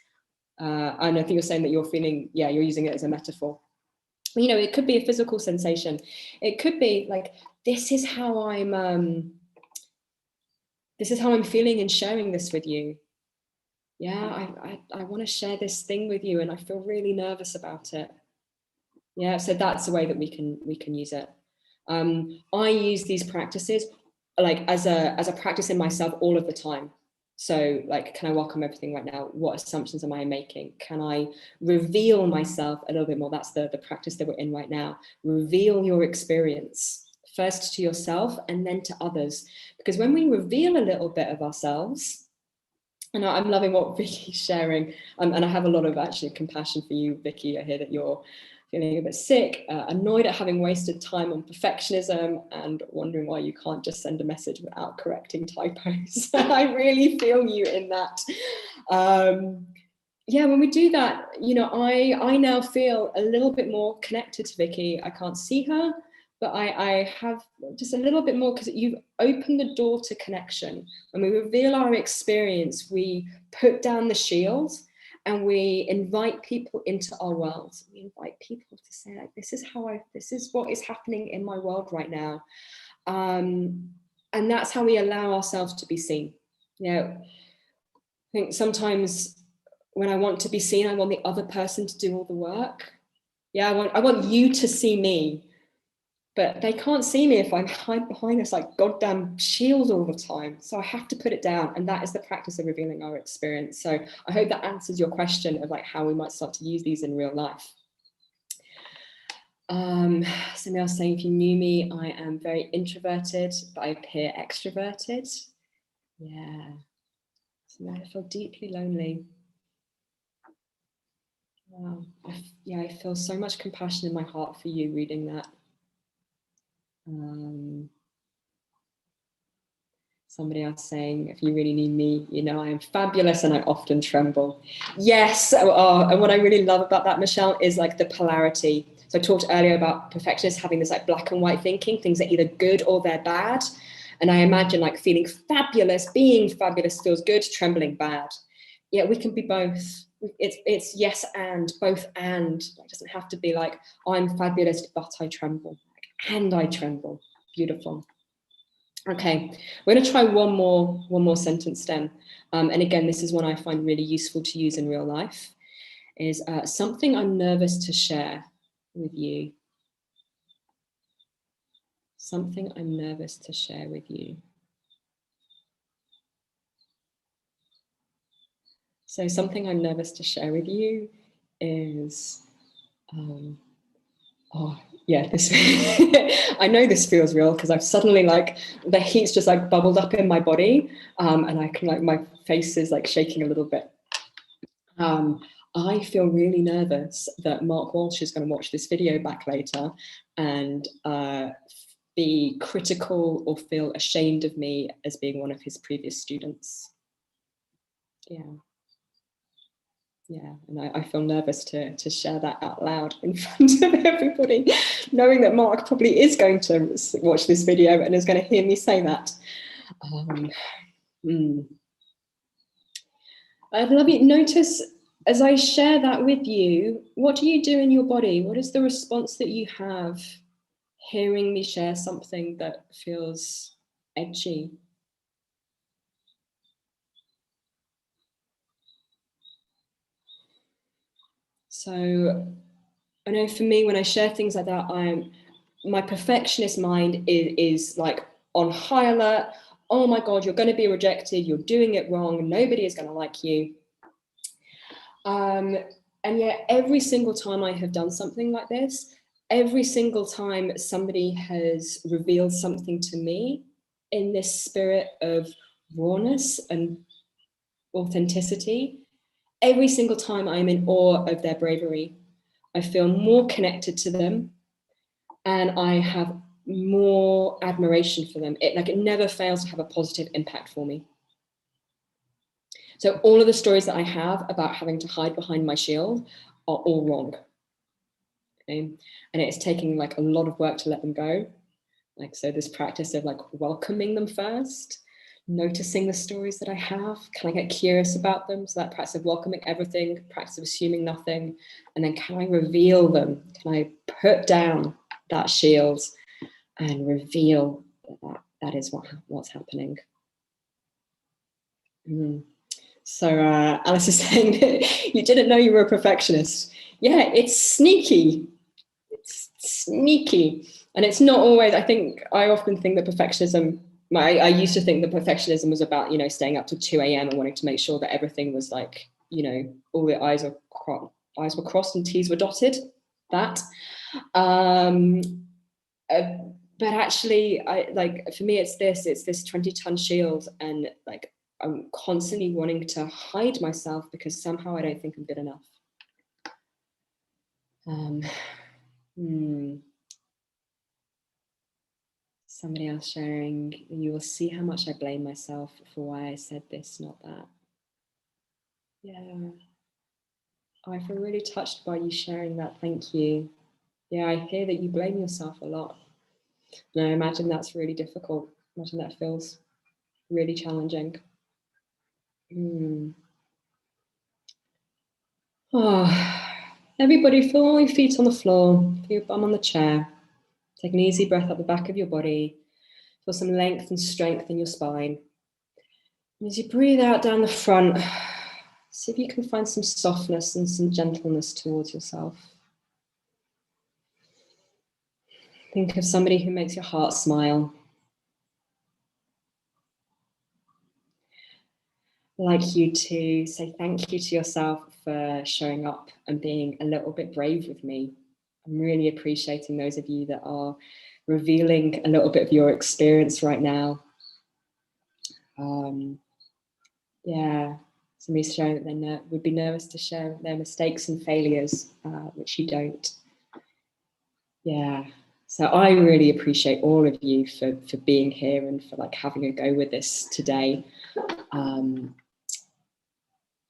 And I think you're saying that you're feeling, yeah, you're using it as a metaphor. You know, it could be a physical sensation. It could be like, this is how I'm feeling and sharing this with you. Yeah, I want to share this thing with you and I feel really nervous about it. Yeah, so that's the way that we can use it. I use these practices like as a practice in myself all of the time. So like, can I welcome everything right now? What assumptions am I making? Can I reveal myself a little bit more? That's the practice that we're in right now. Reveal your experience first to yourself and then to others. Because when we reveal a little bit of ourselves, and I'm loving what Vicky's sharing, and I have a lot of actually compassion for you, Vicky. I hear that you're feeling a bit sick, annoyed at having wasted time on perfectionism and wondering why you can't just send a message without correcting typos. I really feel you in that. Yeah, when we do that, you know, I now feel a little bit more connected to Vicky. I can't see her, but I have just a little bit more, because you've opened the door to connection. When we reveal our experience, we put down the shield and we invite people into our world. We invite people to say, like, this is what is happening in my world right now. And that's how we allow ourselves to be seen. You know, I think sometimes when I want to be seen, I want the other person to do all the work. Yeah, I want you to see me. but they can't see me if I'm hide behind this like goddamn shield all the time. So I have to put it down. And that is the practice of revealing our experience. So I hope that answers your question of like how we might start to use these in real life. Somebody else saying, if you knew me, I am very introverted, but I appear extroverted. Yeah. So I feel deeply lonely. Wow. I feel so much compassion in my heart for you reading that. Somebody else saying, if you really need me, you know, I am fabulous and I often tremble. Yes. And what I really love about that, Michelle, is like the polarity. So I talked earlier about perfectionists having this like black and white thinking, things are either good or they're bad. And I imagine like feeling fabulous, being fabulous feels good, trembling bad. Yeah, we can be both. It's yes and, both and. It doesn't have to be like, I'm fabulous, but I tremble. And I tremble. Beautiful. Okay, we're going to try one more sentence stem. And again, this is one I find really useful to use in real life, is something I'm nervous to share with you. Something I'm nervous to share with you. So something I'm nervous to share with you is, oh yeah, this, I know this feels real because I've suddenly like, the heat's just like bubbled up in my body, and I can like, my face is like shaking a little bit. I feel really nervous that Mark Walsh is going to watch this video back later and be critical or feel ashamed of me as being one of his previous students. Yeah, and I feel nervous to share that out loud in front of everybody, knowing that Mark probably is going to watch this video and is going to hear me say that. I'd love you notice as I share that with you, what do you do in your body? What is the response that you have hearing me share something that feels edgy? So I know for me, when I share things like that, my perfectionist mind is like on high alert. Oh my God, you're going to be rejected. You're doing it wrong. Nobody is going to like you. And yet every single time I have done something like this, every single time somebody has revealed something to me in this spirit of rawness and authenticity, every single time I'm in awe of their bravery. I feel more connected to them and I have more admiration for them. It never fails to have a positive impact for me. So all of the stories that I have about having to hide behind my shield are all wrong. Okay? And it's taking like a lot of work to let them go. Like, so this practice of like welcoming them first, noticing the stories that I have, can I get curious about them? So that practice of welcoming everything, practice of assuming nothing, and then can I reveal them? Can I put down that shield and reveal that is what's happening? So Alice is saying that you didn't know you were a perfectionist. Yeah, it's sneaky. It's sneaky. And it's not always, I often think that perfectionism, I used to think that perfectionism was about, staying up till 2 a.m. and wanting to make sure that everything was like, all the I's were crossed and T's were dotted. That. But actually, for me, it's this 20-ton shield, and like I'm constantly wanting to hide myself because somehow I don't think I'm good enough. Somebody else sharing, you will see how much I blame myself for why I said this, not that. Yeah. I feel really touched by you sharing that. Thank you. Yeah, I hear that you blame yourself a lot. And I imagine that's really difficult. Imagine that feels really challenging. Oh, everybody feel all your feet on the floor, feel your bum on the chair. Take an easy breath up the back of your body. Feel some length and strength in your spine. And as you breathe out down the front, see if you can find some softness and some gentleness towards yourself. Think of somebody who makes your heart smile. I'd like you to say thank you to yourself for showing up and being a little bit brave with me. I'm really appreciating those of you that are revealing a little bit of your experience right now. Yeah, somebody's showing that they would be nervous to share their mistakes and failures, which you don't. Yeah, so I really appreciate all of you for being here and for like having a go with this today.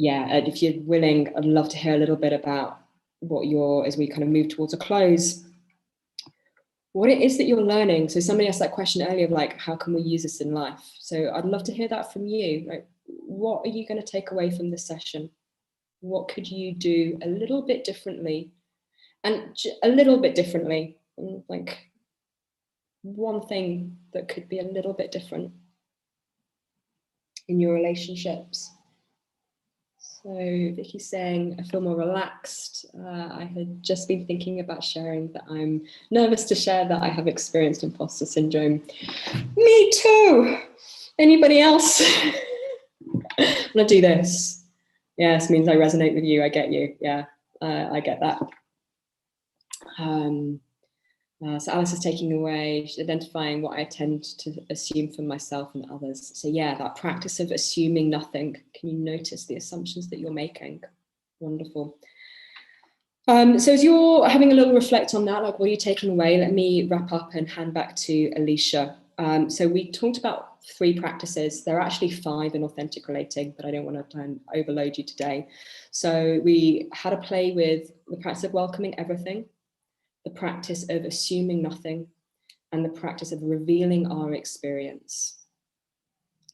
Yeah, and if you're willing, I'd love to hear a little bit about what as we kind of move towards a close, what it is that you're learning. So somebody asked that question earlier of like, how can we use this in life? So I'd love to hear that from you. Like, what are you going to take away from this session? What could you do a little bit differently? And a little bit differently, like one thing that could be a little bit different in your relationships. So Vicky's saying, I feel more relaxed. I had just been thinking about sharing that I'm nervous to share that I have experienced imposter syndrome. Me too. Anybody else? I'm gonna do this. Yes, means I resonate with you. I get you. Yeah, I get that. So Alice is taking away, she's identifying what I tend to assume for myself and others. So yeah, that practice of assuming nothing. Can you notice the assumptions that you're making? Wonderful. So as you're having a little reflect on that, like what are you taking away? Let me wrap up and hand back to Alicia. So we talked about 3 practices. There are actually 5 in authentic relating, but I don't want to try and overload you today. So we had a play with the practice of welcoming everything, the practice of assuming nothing, and the practice of revealing our experience.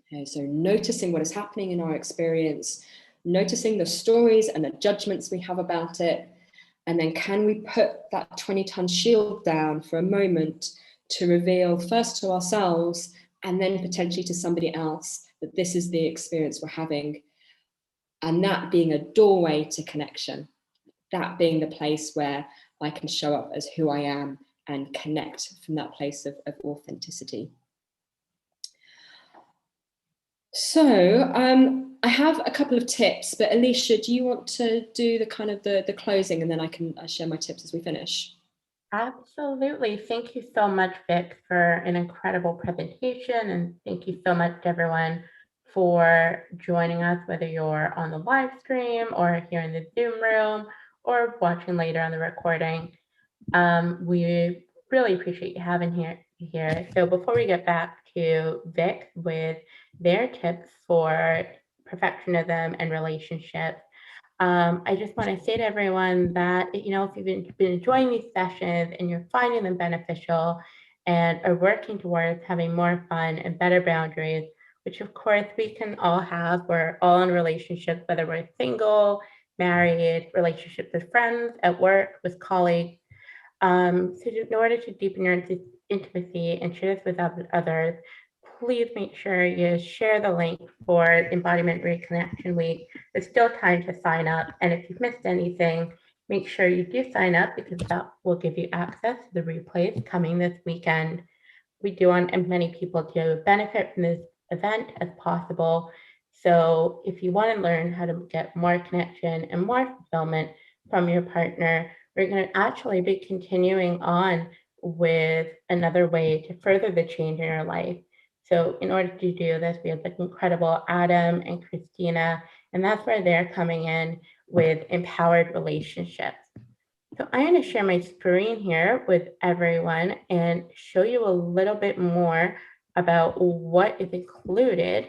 Okay, so noticing what is happening in our experience, noticing the stories and the judgments we have about it, and then can we put that 20-ton shield down for a moment to reveal first to ourselves and then potentially to somebody else that this is the experience we're having, and that being a doorway to connection, that being the place where I can show up as who I am and connect from that place of authenticity. So I have a couple of tips, but Alicia, do you want to do the kind of the closing, and then I can share my tips as we finish? Absolutely. Thank you so much, Vix, for an incredible presentation. And thank you so much to everyone for joining us, whether you're on the live stream or here in the Zoom room or watching later on the recording. We really appreciate you having here. So before we get back to Vix with their tips for perfectionism and relationships, I just want to say to everyone that, if you've been enjoying these sessions and you're finding them beneficial and are working towards having more fun and better boundaries, which of course we can all have, we're all in relationships, whether we're single, married, relationships with friends, at work, with colleagues. So in order to deepen your intimacy and share this with others, please make sure you share the link for Embodiment Reconnection Week. There's still time to sign up. And if you've missed anything, make sure you do sign up, because that will give you access to the replays coming this weekend. We do want as many people to benefit from this event as possible. So if you want to learn how to get more connection and more fulfillment from your partner, we're going to actually be continuing on with another way to further the change in your life. So in order to do this, we have the incredible Adam and Christina, and that's where they're coming in with empowered relationships. So I'm going to share my screen here with everyone and show you a little bit more about what is included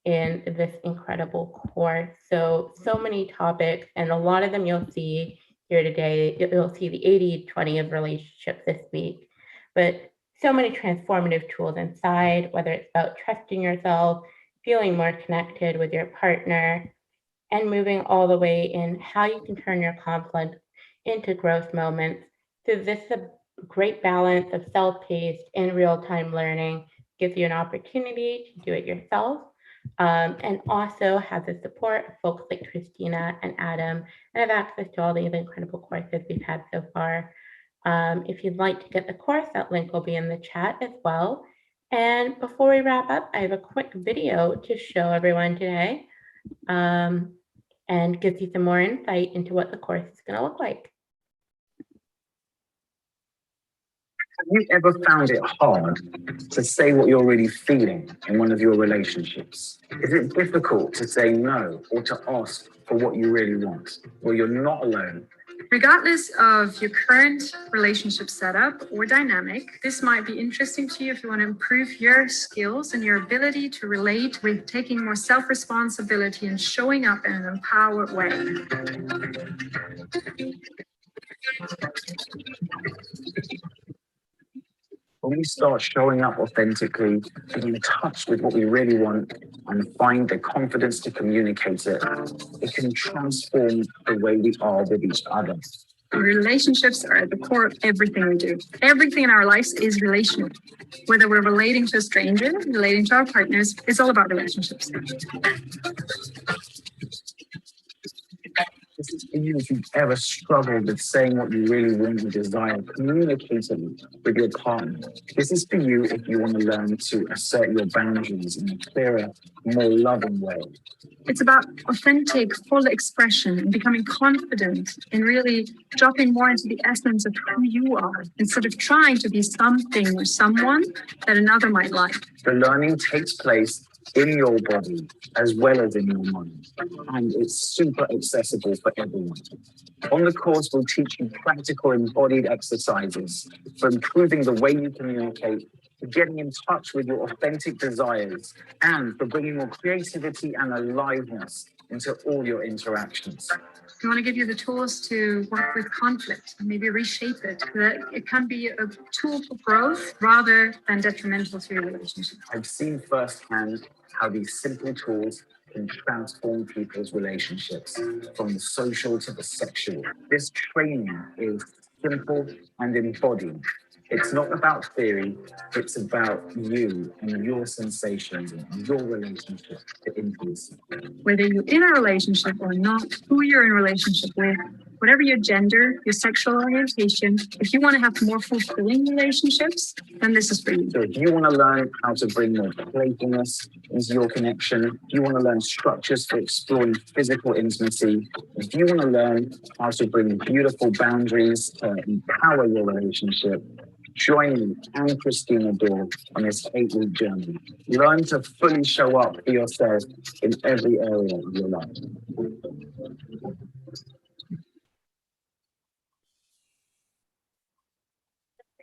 in this incredible course. So many topics, and a lot of them you'll see here today. You'll see the 80-20 of relationships this week, but so many transformative tools inside, whether it's about trusting yourself, feeling more connected with your partner, and moving all the way in how you can turn your conflict into growth moments. So this is a great balance of self-paced and real-time learning, gives you an opportunity to do it yourself, and also has the support of folks like Christina and Adam, and have access to all these incredible courses we've had so far. If you'd like to get the course, that link will be in the chat as well. And before we wrap up, I have a quick video to show everyone today, and gives you some more insight into what the course is going to look like. Have you ever found it hard to say what you're really feeling in one of your relationships? Is it difficult to say no or to ask for what you really want? Well, you're not alone. Regardless of your current relationship setup or dynamic, this might be interesting to you if you want to improve your skills and your ability to relate with taking more self-responsibility and showing up in an empowered way. When we start showing up authentically, getting in touch with what we really want, and find the confidence to communicate it, it can transform the way we are with each other. Relationships are at the core of everything we do. Everything in our lives is relational. Whether we're relating to a stranger, relating to our partners, it's all about relationships. This is for you if you've ever struggled with saying what you really want and desire, communicating with your partner. This is for you if you want to learn to assert your boundaries in a clearer, more loving way. It's about authentic, full expression and becoming confident in really dropping more into the essence of who you are instead of trying to be something or someone that another might like. The learning takes place in your body as well as in your mind, and it's super accessible for everyone. On the course, we'll teach you practical embodied exercises for improving the way you communicate, for getting in touch with your authentic desires, and for bringing more creativity and aliveness into all your interactions. We want to give you the tools to work with conflict and maybe reshape it. That it can be a tool for growth rather than detrimental to your relationship. I've seen firsthand how these simple tools can transform people's relationships from the social to the sexual. This training is simple and embodied. It's not about theory, it's about you and your sensations and your relationship to intimacy. Whether you're in a relationship or not, who you're in a relationship with, whatever your gender, your sexual orientation, if you want to have more fulfilling relationships, then this is for you. So if you want to learn how to bring more playfulness into your connection, if you want to learn structures for exploring physical intimacy, if you want to learn how to bring beautiful boundaries to empower your relationship, join me and Christina Dore on this 8-week journey. Learn to fully show up for yourself in every area of your life.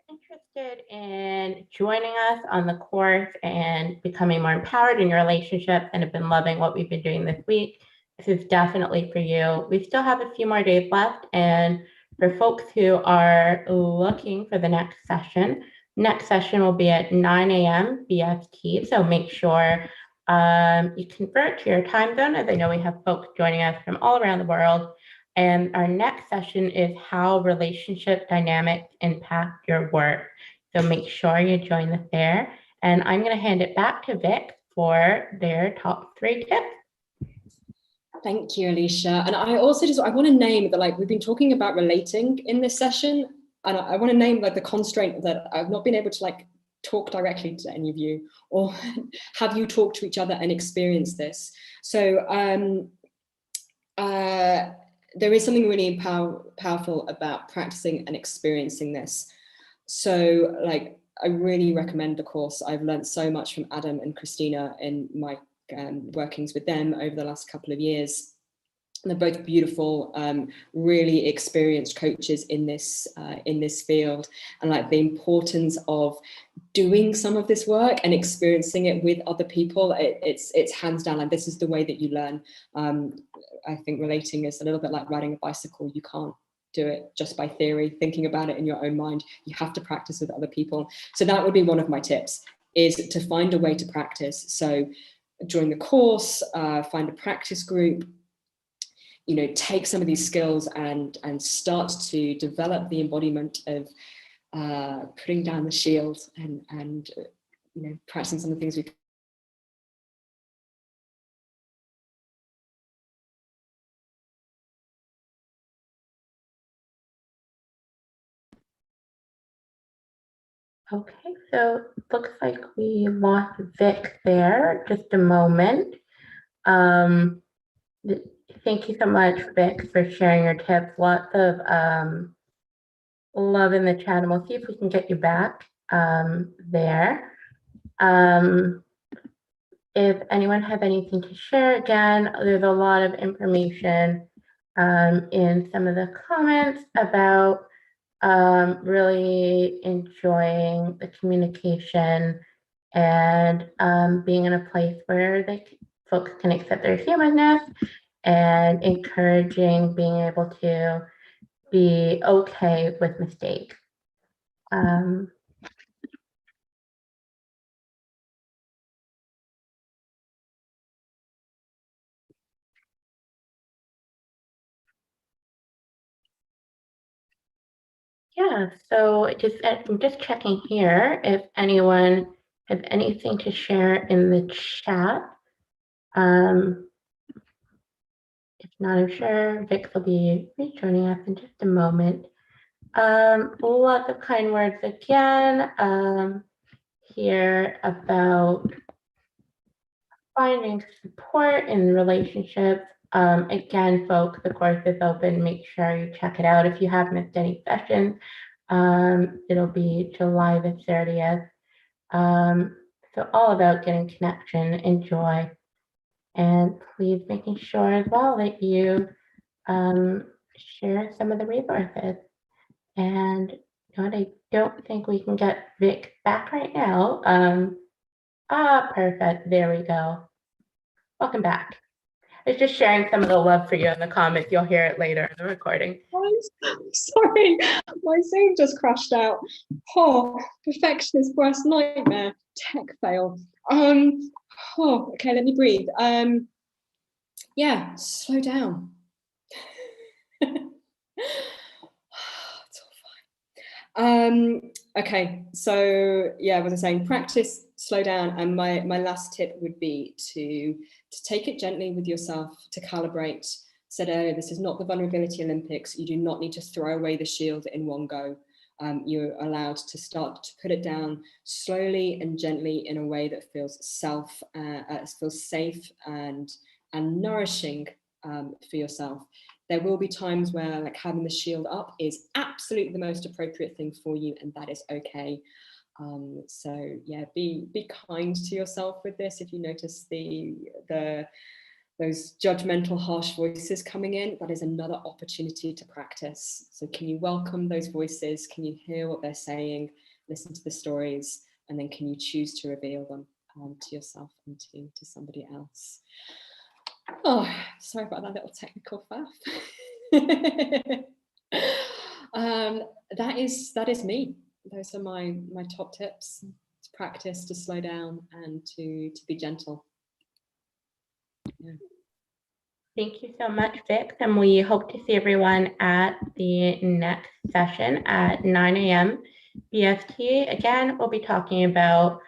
Interested in joining us on the course and becoming more empowered in your relationship and have been loving what we've been doing this week, this is definitely for you. We still have a few more days left, and for folks who are looking for the next session will be at 9 a.m. BST, so make sure you convert to your time zone, as I know we have folks joining us from all around the world. And our next session is how relationship dynamics impact your work. So make sure you join us there. And I'm going to hand it back to Vix for their top 3 tips. Thank you, Alicia. And I also I want to name that, like, we've been talking about relating in this session, and I want to name like the constraint that I've not been able to like talk directly to any of you or have you talk to each other and experience this. So there is something really powerful about practicing and experiencing this. So like, I really recommend the course. I've learned so much from Adam and Christina in my workings with them over the last couple of years. They're both beautiful, really experienced coaches in this field, and like the importance of doing some of this work and experiencing it with other people. It's hands down, like, this is the way that you learn. I think relating is a little bit like riding a bicycle. You can't do it just by theory, thinking about it in your own mind. You have to practice with other people. So that would be one of my tips, is to find a way to practice. So during the course, find a practice group, you know, take some of these skills and start to develop the embodiment of putting down the shield and you know, practicing some of the things we Okay, so looks like we lost Vic there. Just a moment. Um, Thank you so much, Vic, for sharing your tips. Lots of love in the chat, and we'll see if we can get you back there. If anyone have anything to share, again, there's a lot of information in some of the comments about really enjoying the communication and being in a place where folks can accept their humanness and encouraging being able to be okay with mistakes. Yeah, so I'm just checking here if anyone has anything to share in the chat. If not, I'm sure Vix will be rejoining us in just a moment. Lots of kind words again here about finding support in relationships. Again, folks, the course is open. Make sure you check it out. If you have missed any sessions, it'll be July the 30th. So all about getting connection and joy. And please making sure as well that you share some of the resources. And I don't think we can get Vic back right now. Perfect. There we go. Welcome back. I was just sharing some of the love for you in the comments. You'll hear it later in the recording. I'm sorry, my Zoom just crashed out. Oh, perfectionist worst nightmare, tech fail. Okay, let me breathe. Yeah, slow down. It's all fine. Okay, so yeah, what I was saying, practice, slow down, and my last tip would be to take it gently with yourself, to calibrate. Said earlier, this is not the vulnerability Olympics. You do not need to throw away the shield in one go. You're allowed to start to put it down slowly and gently in a way that feels feels safe and nourishing for yourself. There will be times where like having the shield up is absolutely the most appropriate thing for you, and that is okay. So yeah, be kind to yourself with this. If you notice those judgmental, harsh voices coming in, that is another opportunity to practice. So can you welcome those voices? Can you hear what they're saying? Listen to the stories, and then can you choose to reveal them to yourself and to somebody else? Oh, sorry about that little technical faff. That is me. Those are my top tips: to practice, to slow down, and to be gentle. Yeah. Thank you so much, Vix, and we hope to see everyone at the next session at 9 a.m. BST. Again, we'll be talking about,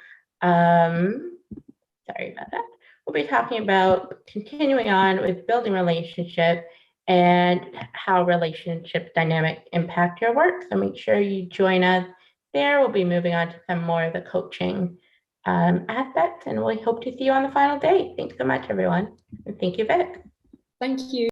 sorry about that. We'll be talking about continuing on with building relationship and how relationship dynamics impact your work. So make sure you join us there. We'll be moving on to some more of the coaching aspects, and we hope to see you on the final day. Thanks so much, everyone. And thank you, Vic. Thank you.